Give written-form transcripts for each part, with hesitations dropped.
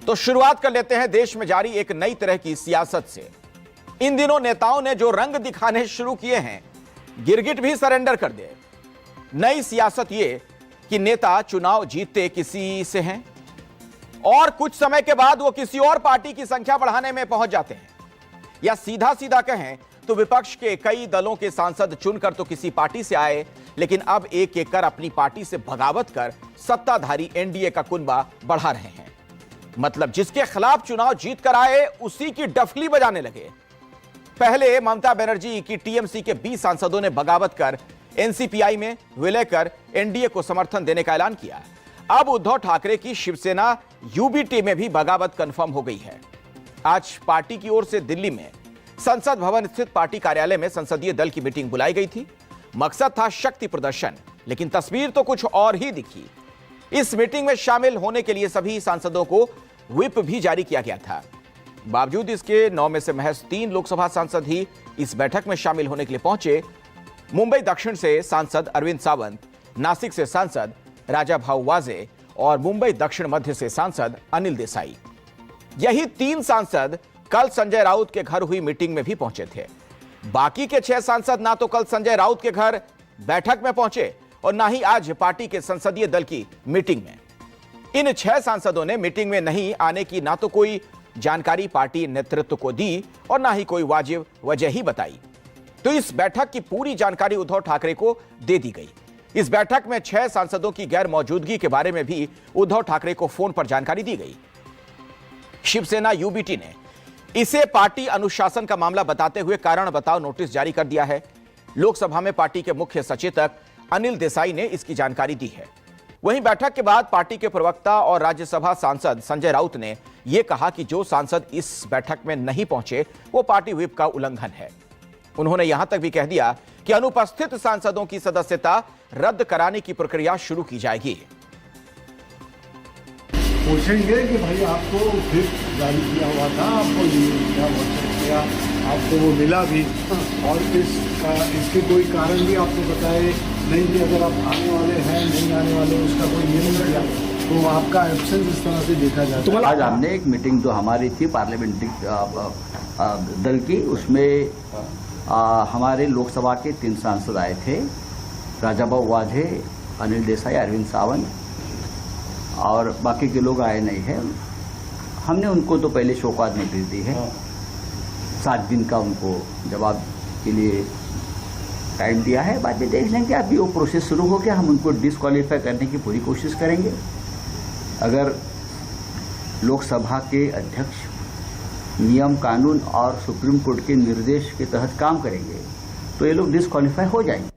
तो शुरुआत कर लेते हैं देश में जारी एक नई तरह की सियासत से। इन दिनों नेताओं ने जो रंग दिखाने शुरू किए हैं, गिरगिट भी सरेंडर कर दे। नई सियासत यह कि नेता चुनाव जीतते किसी से हैं और कुछ समय के बाद वो किसी और पार्टी की संख्या बढ़ाने में पहुंच जाते हैं, या सीधा सीधा कहें तो विपक्ष के कई दलों के सांसद चुनकर तो किसी पार्टी से आए, लेकिन अब एक एक कर अपनी पार्टी से बगावत कर सत्ताधारी एनडीए का कुनबा बढ़ा रहे हैं। मतलब जिसके खिलाफ चुनाव जीत कर आए उसी की डफली बजाने लगे। पहले ममता बनर्जी की टीएमसी के 20 सांसदों ने बगावत कर एनसीपीआई में विलय कर एनडीए को समर्थन देने का ऐलान किया। अब उद्धव ठाकरे की शिवसेना यूबीटी में भी बगावत कंफर्म हो गई है। आज पार्टी की ओर से दिल्ली में संसद भवन स्थित पार्टी कार्यालय में संसदीय दल की मीटिंग बुलाई गई थी। मकसद था शक्ति प्रदर्शन, लेकिन तस्वीर तो कुछ और ही दिखी। इस मीटिंग में शामिल होने के लिए सभी सांसदों को व्हिप भी जारी किया गया था। बावजूद इसके 9 में से महज 3 लोकसभा सांसद ही इस बैठक में शामिल होने के लिए पहुंचे। मुंबई दक्षिण से सांसद अरविंद सावंत, नासिक से सांसद राजा भाऊ वाजे और मुंबई दक्षिण मध्य से सांसद अनिल देसाई। यही 3 सांसद कल संजय राउत के घर हुई मीटिंग में भी पहुंचे थे। बाकी के 6 सांसद ना तो कल संजय राउत के घर बैठक में पहुंचे और ना ही आज पार्टी के संसदीय दल की मीटिंग में। इन 6 सांसदों ने मीटिंग में नहीं आने की ना तो कोई जानकारी पार्टी नेतृत्व को दी और ना ही कोई वाजिब वजह ही बताई। तो इस बैठक की पूरी जानकारी उद्धव ठाकरे को दे दी गई। इस बैठक में 6 सांसदों की गैर मौजूदगी के बारे में भी उद्धव ठाकरे को फोन पर जानकारी दी गई। शिवसेना यूबीटी ने इसे पार्टी अनुशासन का मामला बताते हुए कारण बताओ नोटिस जारी कर दिया है। लोकसभा में पार्टी के मुख्य सचेतक अनिल देसाई ने इसकी जानकारी दी है। वहीं बैठक के बाद पार्टी के प्रवक्ता और राज्यसभा सांसद संजय राउत ने यह कहा कि जो सांसद इस बैठक में नहीं पहुंचे वो पार्टी व्हिप का उल्लंघन है। उन्होंने यहां तक भी कह दिया कि अनुपस्थित सांसदों की सदस्यता रद्द कराने की प्रक्रिया शुरू की जाएगी। पूछेंगे कि भाई आपको व्हिप जारी किया हुआ था, आपको क्या किया, आपको वो मिला भी और इसके कोई कारण भी आपको बताए नहीं कि अगर आप आने वाले हैं नहीं आने वाले उसका कोई नियम नहीं किया, तो आपका एब्सेंस इस तरह से देखा जाता है। आज हमने एक मीटिंग जो हमारी थी पार्लियामेंट्री दल की, उसमें हमारे लोकसभा के 3 सांसद आए थे, राजाभाऊ वाजे, अनिल देसाई, अरविंद सावंत और बाकी के लोग आए नहीं हैं। हमने उनको तो पहले शोकाज नोटिस दी है, 7 दिन का उनको जवाब के लिए टाइम दिया है। बाद में देख लेंगे, अभी वो प्रोसेस शुरू हो गया, हम उनको डिस्क्वालीफाई करने की पूरी कोशिश करेंगे। अगर लोकसभा के अध्यक्ष नियम कानून और सुप्रीम कोर्ट के निर्देश के तहत काम करेंगे तो ये लोग डिस्क्वालीफाई हो जाएंगे।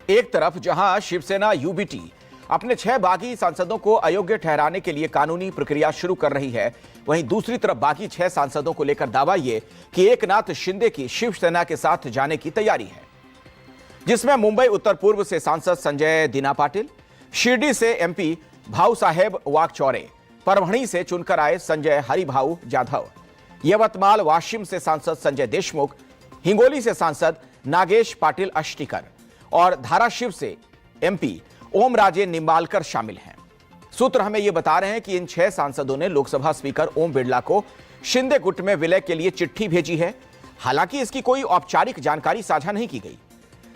एक तरफ जहां शिवसेना यूबीटी अपने 6 बागी सांसदों को अयोग्य ठहराने के लिए कानूनी प्रक्रिया शुरू कर रही है, वहीं दूसरी तरफ बाकी 6 सांसदों को लेकर दावा यह कि एकनाथ शिंदे की शिवसेना के साथ जाने की तैयारी है, जिसमें मुंबई उत्तर पूर्व से सांसद संजय दीना पाटिल, शिरडी से एमपी भाऊ साहेब वाकचौरे, परभणी से चुनकर आए संजय हरिभाऊ जाधव, यवतमाल वाशिम से सांसद संजय देशमुख, हिंगोली से सांसद नागेश पाटिल अष्टिकर और धाराशिव से एमपी ओम राजे निंबालकर शामिल हैं। सूत्र हमें यह बता रहे हैं कि इन 6 सांसदों ने लोकसभा स्पीकर ओम बिरला को शिंदे गुट में विलय के लिए चिट्ठी भेजी है। हालांकि इसकी कोई औपचारिक जानकारी साझा नहीं की गई।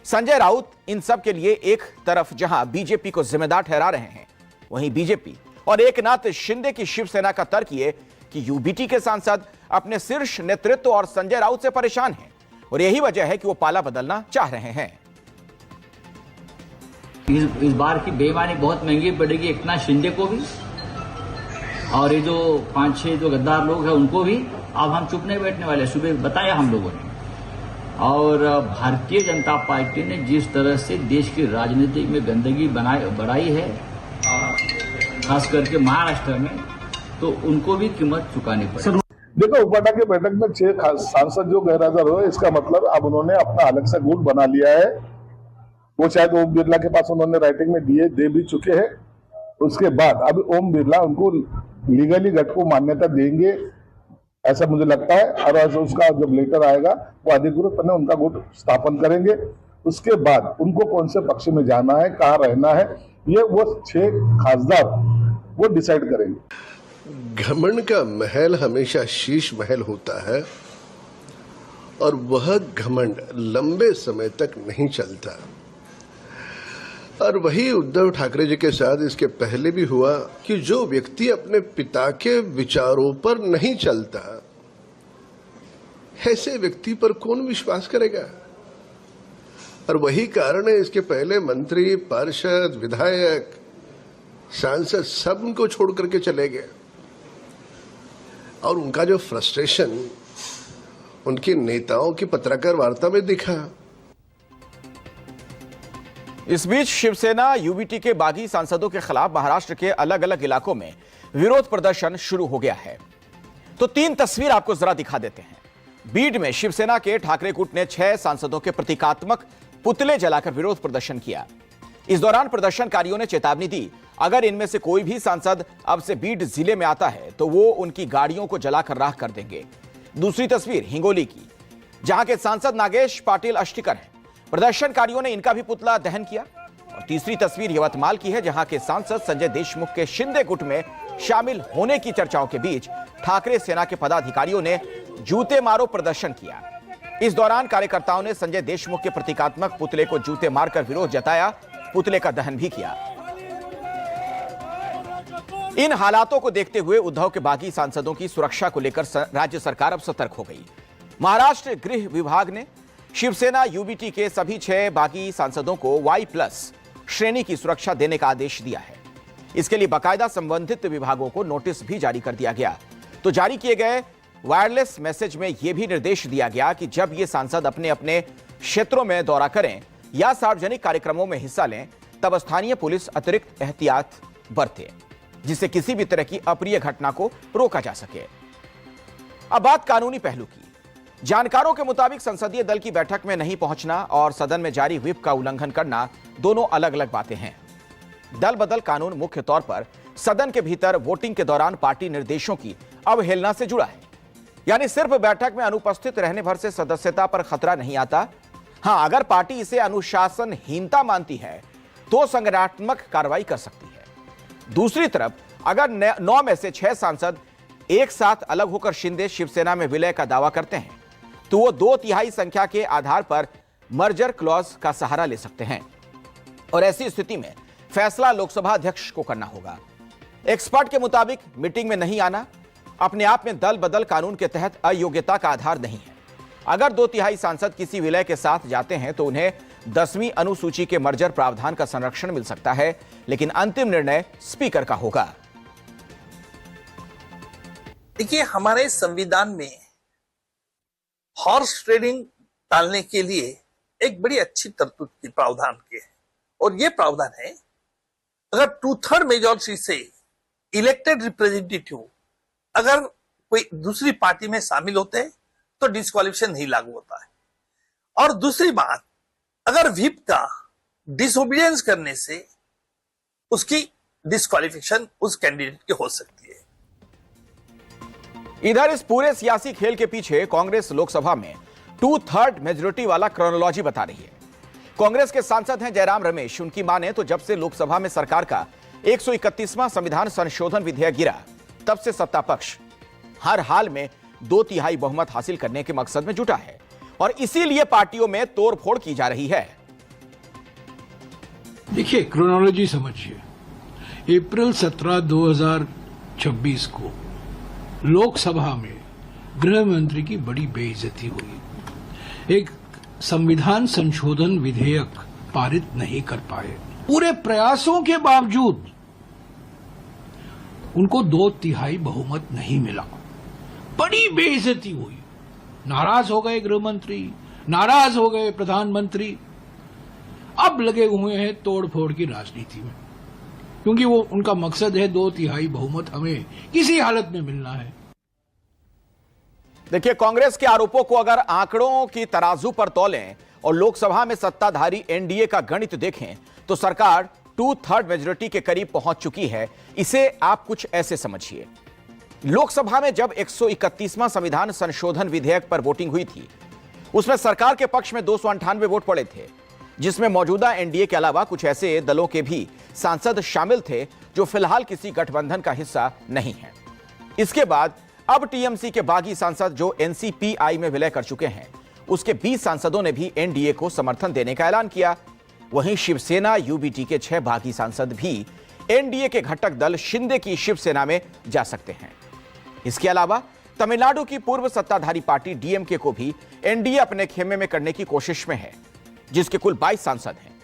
संजय राउत इन सब के लिए एक तरफ जहां बीजेपी को जिम्मेदार ठहरा रहे हैं, वहीं बीजेपी और एकनाथ शिंदे की शिवसेना का तर्क ये कि यूबीटी के सांसद अपने शीर्ष नेतृत्व और संजय राउत से परेशान हैं और यही वजह है कि वो पाला बदलना चाह रहे हैं। इस बार की बेईमानी बहुत महंगी पड़ेगी एकनाथ शिंदे को भी और ये जो 5-6 जो गद्दार लोग हैं उनको भी। अब हम चुप नहीं बैठने वाले, सुबह बताया हम लोगों ने। और भारतीय जनता पार्टी ने जिस तरह से देश की राजनीति में गंदगी बढ़ाई है, खास करके महाराष्ट्र में, तो उनको भी कीमत चुकानी पड़ेगी। देखो, उपाटा की बैठक में 6 सांसद जो गैरहाजिर हुए, इसका मतलब अब उन्होंने अपना अलग से गुट बना लिया है। वो शायद ओम बिरला के पास उन्होंने राइटिंग में दे भी चुके हैं। उसके बाद अब ओम बिरला उनको लीगली गट को मान्यता देंगे, ऐसा मुझे लगता है। और उसका जब लेटर आएगा वो अधिकृत उनका गुट स्थापन करेंगे। उसके बाद उनको कौन से पक्ष में जाना है, कहाँ रहना है, ये वो 6 खासदार वो डिसाइड करेंगे। घमंड का महल हमेशा शीश महल होता है और वह घमंड लंबे समय तक नहीं चलता। और वही उद्धव ठाकरे जी के साथ इसके पहले भी हुआ कि जो व्यक्ति अपने पिता के विचारों पर नहीं चलता, ऐसे व्यक्ति पर कौन विश्वास करेगा। और वही कारण है इसके पहले मंत्री, पार्षद, विधायक, सांसद सब उनको छोड़ करके चले गए। और उनका जो फ्रस्ट्रेशन उनके नेताओं की पत्रकार वार्ता में दिखा। इस बीच शिवसेना यूबीटी के बागी सांसदों के खिलाफ महाराष्ट्र के अलग अलग इलाकों में विरोध प्रदर्शन शुरू हो गया है। तो 3 तस्वीर आपको जरा दिखा देते हैं। बीड में शिवसेना के ठाकरे गुट ने 6 सांसदों के प्रतीकात्मक पुतले जलाकर विरोध प्रदर्शन किया। इस दौरान प्रदर्शनकारियों ने चेतावनी दी, अगर इनमें से कोई भी सांसद अब से बीड जिले में आता है तो वो उनकी गाड़ियों को जलाकर राख कर देंगे। दूसरी तस्वीर हिंगोली की, जहां के सांसद नागेश पाटिल अष्टिकर हैं। प्रदर्शनकारियों ने इनका भी पुतला दहन किया। और तीसरी तस्वीर यवतमाल की है, जहां के सांसद संजय देशमुख के शिंदे गुट में शामिल होने की चर्चाओं के बीच ठाकरे सेना के पदाधिकारियों ने जूते मारो प्रदर्शन किया। इस दौरान कार्यकर्ताओं ने संजय देशमुख के प्रतीकात्मक पुतले को जूते मारकर विरोध जताया, पुतले का दहन भी किया। इन हालातों को देखते हुए उद्धव के बागी सांसदों की सुरक्षा को लेकर राज्य सरकार अब सतर्क हो गई। महाराष्ट्र गृह विभाग ने शिवसेना यूबीटी के सभी 6 बागी सांसदों को Y+ श्रेणी की सुरक्षा देने का आदेश दिया है। इसके लिए बाकायदा संबंधित विभागों को नोटिस भी जारी कर दिया गया। तो जारी किए गए वायरलेस मैसेज में यह भी निर्देश दिया गया कि जब ये सांसद अपने अपने क्षेत्रों में दौरा करें या सार्वजनिक कार्यक्रमों में हिस्सा लें, तब स्थानीय पुलिस अतिरिक्त एहतियात बरते, जिससे किसी भी तरह की अप्रिय घटना को रोका जा सके। अब बात कानूनी पहलू की। जानकारों के मुताबिक संसदीय दल की बैठक में नहीं पहुंचना और सदन में जारी व्हिप का उल्लंघन करना दोनों अलग अलग बातें हैं। दल बदल कानून मुख्य तौर पर सदन के भीतर वोटिंग के दौरान पार्टी निर्देशों की अवहेलना से जुड़ा है। यानी सिर्फ बैठक में अनुपस्थित रहने भर से सदस्यता पर खतरा नहीं आता। हां, अगर पार्टी इसे अनुशासनहीनता मानती है तो संज्ञानात्मक कार्रवाई कर सकती है। दूसरी तरफ अगर 9 में से 6 सांसद एक साथ अलग होकर शिंदे शिवसेना में विलय का दावा करते हैं तो वो 2/3 संख्या के आधार पर मर्जर क्लॉज का सहारा ले सकते हैं। और ऐसी स्थिति में फैसला लोकसभा अध्यक्ष को करना होगा। एक्सपर्ट के मुताबिक मीटिंग में नहीं आना अपने आप में दल बदल कानून के तहत अयोग्यता का आधार नहीं है। अगर 2/3 सांसद किसी विलय के साथ जाते हैं तो उन्हें 10वीं अनुसूची के मर्जर प्रावधान का संरक्षण मिल सकता है, लेकिन अंतिम निर्णय स्पीकर का होगा। देखिए, हमारे संविधान में हॉर्स ट्रेडिंग टालने के लिए एक बड़ी अच्छी तरतूब की प्रावधान की है, और यह प्रावधान है अगर 2/3 मेजॉरिटी से इलेक्टेड रिप्रेजेंटेटिव अगर कोई दूसरी पार्टी में शामिल होते हैं तो डिस्क्वालिफिकेशन नहीं लागू होता है। और दूसरी बात, अगर व्हिप का डिसोबीडियंस करने से उसकी डिस्क्वालिफिकेशन उस कैंडिडेट की हो सकती है। इधर इस पूरे सियासी खेल के पीछे कांग्रेस लोकसभा में 2/3 मेजोरिटी वाला क्रोनोलॉजी बता रही है। कांग्रेस के सांसद हैं जयराम रमेश। उनकी माने तो जब से लोकसभा में सरकार का 131वां संविधान संशोधन विधेयक गिरा, तब से सत्ता पक्ष हर हाल में 2/3 बहुमत हासिल करने के मकसद में जुटा है और इसीलिए पार्टियों में तोड़फोड़ की जा रही है। देखिए, क्रोनोलॉजी समझिए। अप्रैल 17, 2026 को लोकसभा में गृह मंत्री की बड़ी बेइज्जती हुई। एक संविधान संशोधन विधेयक पारित नहीं कर पाए। पूरे प्रयासों के बावजूद उनको 2/3 बहुमत नहीं मिला। बड़ी बेइज्जती हुई। नाराज हो गए गृह मंत्री, नाराज हो गए प्रधानमंत्री। अब लगे हुए हैं तोड़फोड़ की राजनीति में, क्योंकि वो उनका मकसद है 2/3 बहुमत हमें किसी हालत में मिलना है। देखिए, कांग्रेस के आरोपों को अगर आंकड़ों की तराजू पर तौलें और लोकसभा में सत्ताधारी एनडीए का गणित देखें तो सरकार 2/3 मेजोरिटी के करीब पहुंच चुकी है। इसे आप कुछ ऐसे समझिए। लोकसभा में जब 131वां संविधान संशोधन विधेयक पर वोटिंग हुई थी, उसमें सरकार के पक्ष में 298 वोट पड़े थे, जिसमें मौजूदा एनडीए के अलावा कुछ ऐसे दलों के भी सांसद शामिल थे जो फिलहाल किसी गठबंधन का हिस्सा नहीं है। इसके बाद अब टीएमसी के बागी सांसद जो एनसीपीआई में विलय कर चुके हैं, उसके 20 सांसदों ने भी एनडीए को समर्थन देने का ऐलान किया। वहीं शिवसेना यूबीटी के 6 बागी सांसद भी एनडीए के घटक दल शिंदे की शिवसेना में जा सकते हैं। इसके अलावा तमिलनाडु की पूर्व सत्ताधारी पार्टी डीएमके को भी एनडीए अपने खेमे में करने की कोशिश में है, जिसके कुल 22 सांसद हैं।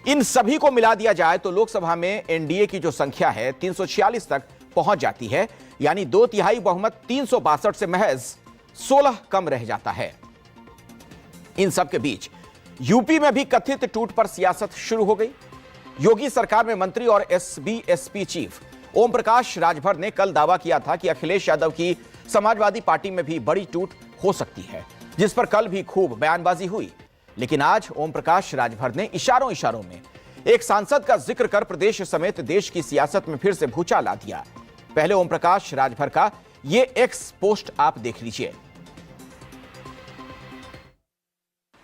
इन सभी को मिला दिया जाए तो लोकसभा में एनडीए की जो संख्या है 346 तक पहुंच जाती है, यानी 2/3 बहुमत 362 से महज 16 कम रह जाता है। इन सब के बीच यूपी में भी कथित टूट पर सियासत शुरू हो गई। योगी सरकार में मंत्री और एसबीएसपी चीफ ओम प्रकाश राजभर ने कल दावा किया था कि अखिलेश यादव की समाजवादी पार्टी में भी बड़ी टूट हो सकती है, जिस पर कल भी खूब बयानबाजी हुई। लेकिन आज ओम प्रकाश राजभर ने इशारों में एक सांसद का जिक्र कर प्रदेश समेत देश की सियासत में फिर से भूचाल ला दिया। पहले ओम प्रकाश राजभर का यह एक्स पोस्ट आप देख लीजिए।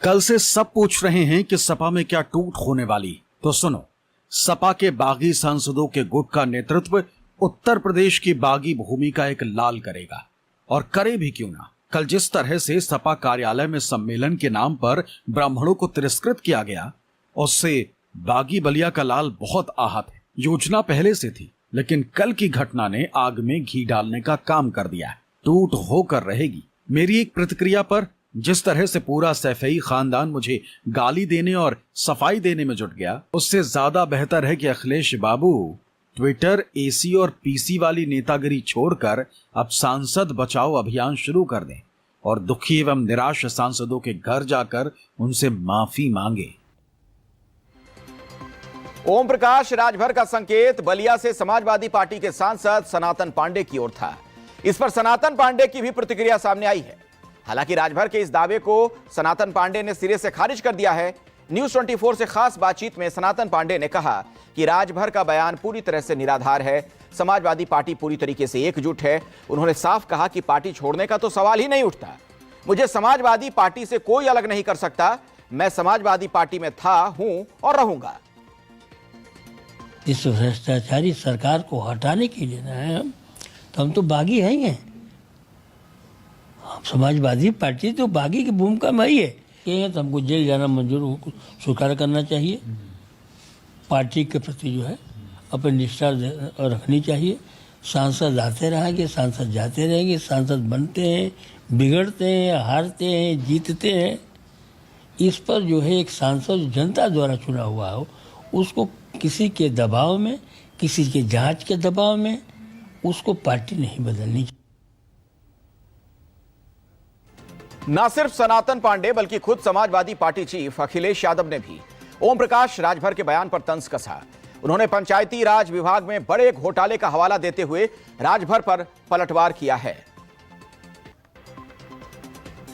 कल से सब पूछ रहे हैं कि सपा में क्या टूट होने वाली, तो सुनो। सपा के बागी सांसदों के गुट का नेतृत्व उत्तर प्रदेश की बागी भूमि का एक लाल करेगा, और करे भी क्यों ना। कल जिस तरह से सपा कार्यालय में सम्मेलन के नाम पर ब्राह्मणों को तिरस्कृत किया गया, उससे बागी बलिया का लाल बहुत आहत है। योजना पहले से थी, लेकिन कल की घटना ने आग में घी डालने का काम कर दिया है। टूट होकर रहेगी। मेरी एक प्रतिक्रिया पर जिस तरह से पूरा सैफई खानदान मुझे गाली देने और सफाई देने में जुट गया, उससे ज्यादा बेहतर है कि अखिलेश बाबू ट्विटर, एसी और पीसी वाली नेतागिरी छोड़कर अब सांसद बचाओ अभियान शुरू कर दें और दुखी एवं निराश सांसदों के घर जाकर उनसे माफी मांगे। ओम प्रकाश राजभर का संकेत बलिया से समाजवादी पार्टी के सांसद सनातन पांडे की ओर था। इस पर सनातन पांडे की भी प्रतिक्रिया सामने आई है। हालांकि राजभर के इस दावे को सनातन पांडे ने सिरे से खारिज कर दिया है। न्यूज 24 से खास बातचीत में सनातन पांडे ने कहा कि राजभर का बयान पूरी तरह से निराधार है। समाजवादी पार्टी पूरी तरीके से एकजुट है। उन्होंने साफ कहा कि पार्टी छोड़ने का तो सवाल ही नहीं उठता। मुझे समाजवादी पार्टी से कोई अलग नहीं कर सकता। मैं समाजवादी पार्टी में था, हूं और रहूंगा। इस भ्रष्टाचारी सरकार को हटाने के लिए ना तो हम तो बागी हैं ही हैं। समाजवादी पार्टी तो बागी की भूमिका में ही है कि तो हमको जेल जाना मंजूर स्वीकार करना चाहिए। पार्टी के प्रति जो है अपनी निष्ठा रखनी चाहिए। सांसद आते रहेंगे, सांसद जाते रहेंगे, सांसद बनते हैं, बिगड़ते हैं, हारते हैं, जीतते हैं। इस पर जो है एक सांसद जनता द्वारा चुना हुआ हो, उसको किसी के दबाव में, किसी के जांच के दबाव में उसको पार्टी नहीं बदलनी चाहिए। न सिर्फ सनातन पांडे बल्कि खुद समाजवादी पार्टी चीफ अखिलेश यादव ने भी ओम प्रकाश राजभर के बयान पर तंज कसा। उन्होंने पंचायती राज विभाग में बड़े घोटाले का हवाला देते हुए राजभर पर पलटवार किया है।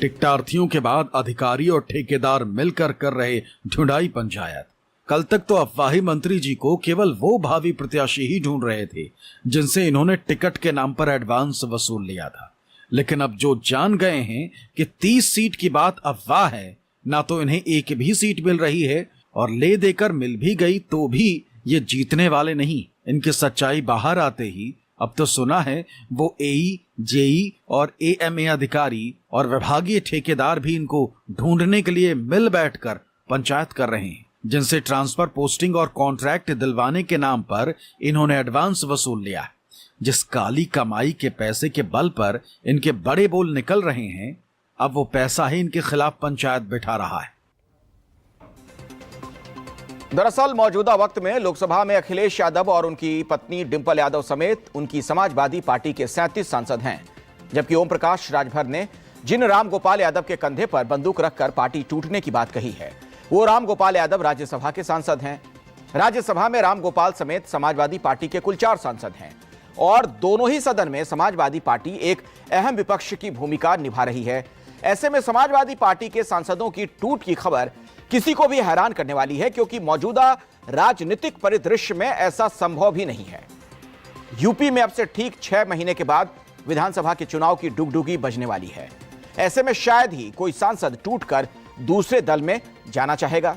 टिकटार्थियों के बाद अधिकारी और ठेकेदार मिलकर कर रहे ढूंढाई पंचायत। कल तक तो अफवाही मंत्री जी को केवल वो भावी प्रत्याशी ही ढूंढ रहे थे जिनसे इन्होंने टिकट के नाम पर एडवांस वसूल लिया था। लेकिन अब जो जान गए हैं कि 30 सीट की बात अफवाह है, ना तो इन्हें एक भी सीट मिल रही है और ले देकर मिल भी गई तो भी ये जीतने वाले नहीं। इनकी सच्चाई बाहर आते ही अब तो सुना है वो एई, जेई और एएमए अधिकारी और विभागीय ठेकेदार भी इनको ढूंढने के लिए मिल बैठकर पंचायत कर रहे हैं, जिनसे ट्रांसफर, पोस्टिंग और कॉन्ट्रैक्ट दिलवाने के नाम पर इन्होंने एडवांस वसूल लिया है। जिस काली कमाई के पैसे के बल पर इनके बड़े बोल निकल रहे हैं, अब वो पैसा ही इनके खिलाफ पंचायत बिठा रहा है। दरअसल मौजूदा वक्त में लोकसभा में अखिलेश यादव और उनकी पत्नी डिंपल यादव समेत उनकी समाजवादी पार्टी के 37 सांसद हैं, जबकि ओम प्रकाश राजभर ने जिन रामगोपाल यादव के कंधे पर बंदूक रखकर पार्टी टूटने की बात कही है, वो रामगोपाल यादव राज्यसभा के सांसद हैं। राज्यसभा में रामगोपाल समेत समाजवादी पार्टी के कुल 4 सांसद हैं और दोनों ही सदन में समाजवादी पार्टी एक अहम विपक्ष की भूमिका निभा रही है। ऐसे में समाजवादी पार्टी के सांसदों की टूट की खबर किसी को भी हैरान करने वाली है, क्योंकि मौजूदा राजनीतिक परिदृश्य में ऐसा संभव भी नहीं है। यूपी में अब से ठीक 6 महीने के बाद विधानसभा के चुनाव की डुगडुगी बजने वाली है। ऐसे में शायद ही कोई सांसद टूटकर दूसरे दल में जाना चाहेगा।